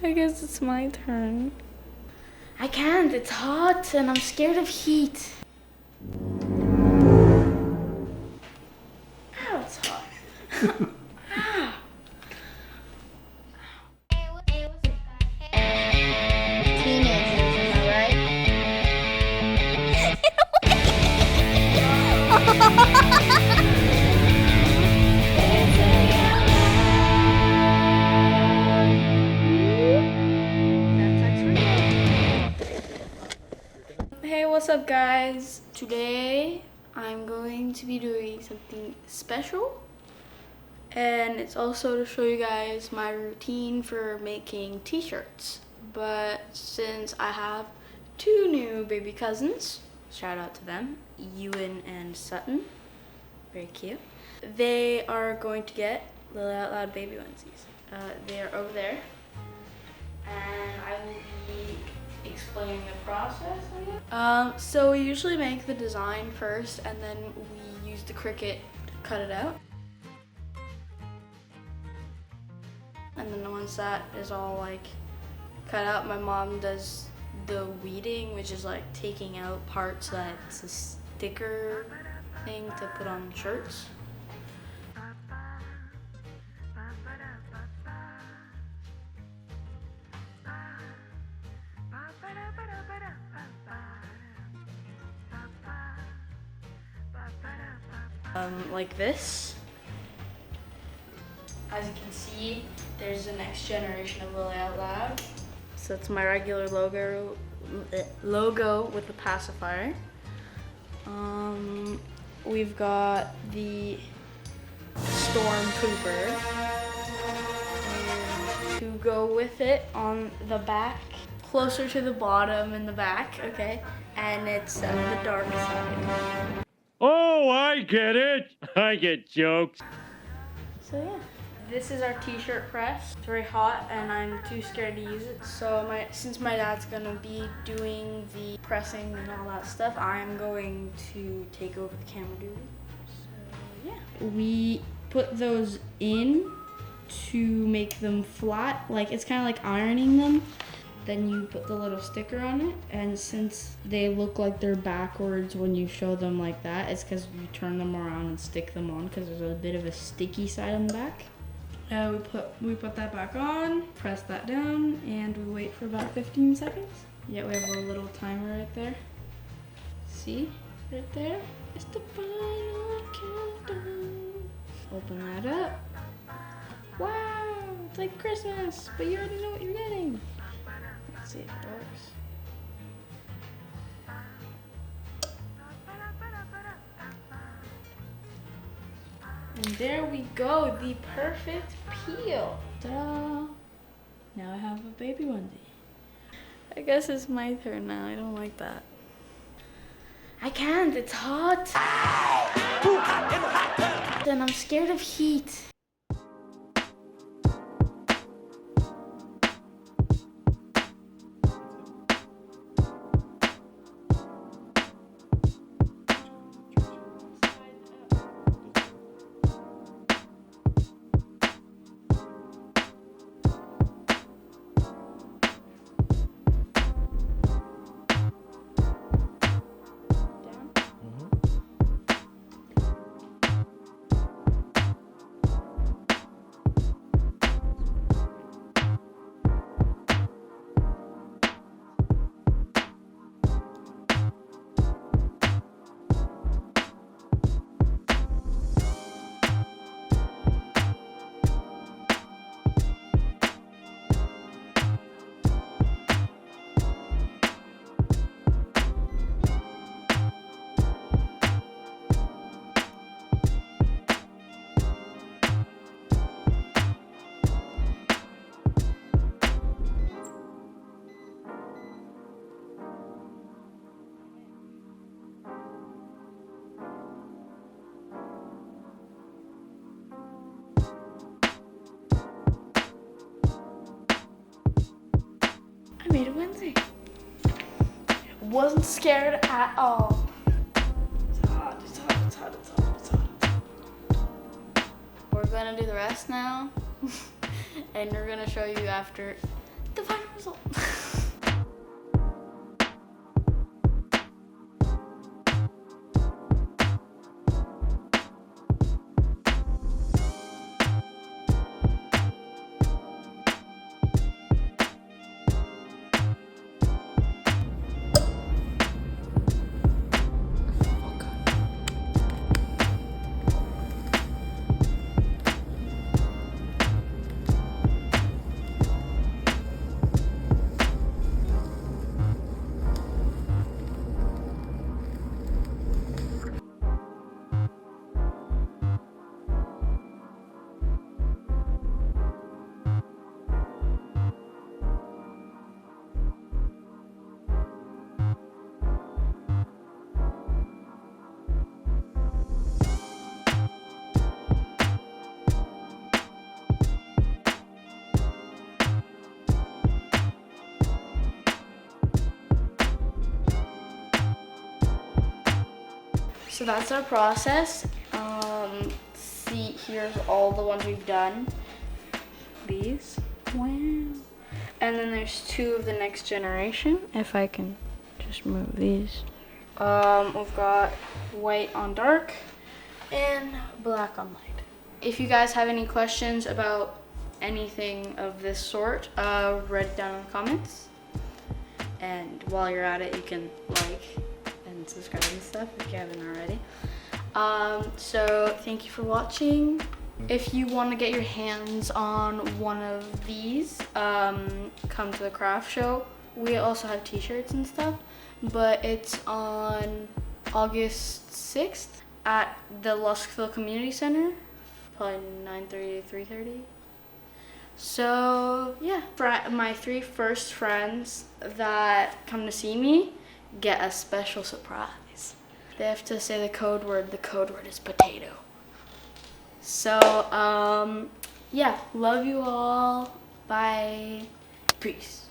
I guess it's my turn. I can't, it's hot and I'm scared of heat. Ow, it's hot. Ow. Teenagers, am I right? Hey, what's up guys? Today I'm going to be doing something special, and it's also to show you guys my routine for making t-shirts. But since I have two new baby cousins, shout out to them, Ewan and Sutton, very cute, they are going to get Lily Out Loud baby onesies. They are over there, and I will be explaining the process, I guess. So we usually make the design first, and then we use the Cricut to cut it out. And then once that is all like cut out, my mom does the weeding, which is like taking out parts that's a sticker thing to put on shirts. Like this. As you can see, there's the next generation of Lily Out Loud. So it's my regular logo with the pacifier. We've got the Stormtrooper and to go with it on the back, closer to the bottom in the back, okay? And it's the dark side. Oh, I get it. I get jokes. So yeah, this is our t-shirt press. It's very hot and I'm too scared to use it. So since my dad's gonna be doing the pressing and all that stuff, I'm going to take over the camera duty. So yeah. We put those in to make them flat. Like it's kind of like ironing them. Then you put the little sticker on it, and since they look like they're backwards when you show them like that, it's because you turn them around and stick them on, because there's a bit of a sticky side on the back. We put that back on, press that down, and we wait for about 15 seconds. Yeah, we have a little timer right there. See? Right there. It's the final countdown. Open that up. Wow! It's like Christmas, but you already know what you're getting. Let's see if it works. And there we go, the perfect peel. Ta-da! Now I have a baby onesie. I guess it's my turn now. I don't like that. I can't, it's hot. And I'm scared of heat. I made a onesie. Wasn't scared at all. It's hot, it's hot, it's hot, it's hot, it's hot, it's hot. We're gonna do the rest now. And we're gonna show you after the result. So that's our process. See, here's all the ones we've done. These. Wow. And then there's 2 of the next generation. If I can just move these. We've got white on dark and black on light. If you guys have any questions about anything of this sort, write it down in the comments. And while you're at it, you can like and subscribe and stuff if you haven't already. So thank you for watching. If you want to get your hands on one of these, come to the craft show. We also have t-shirts and stuff, but it's on August 6th at the Luskville Community Center, probably 9:30 to 3:30. So yeah, my 3 first friends that come to see me get a special surprise. They have to say the code word. The code word is potato. So yeah, love you all. Bye. Peace.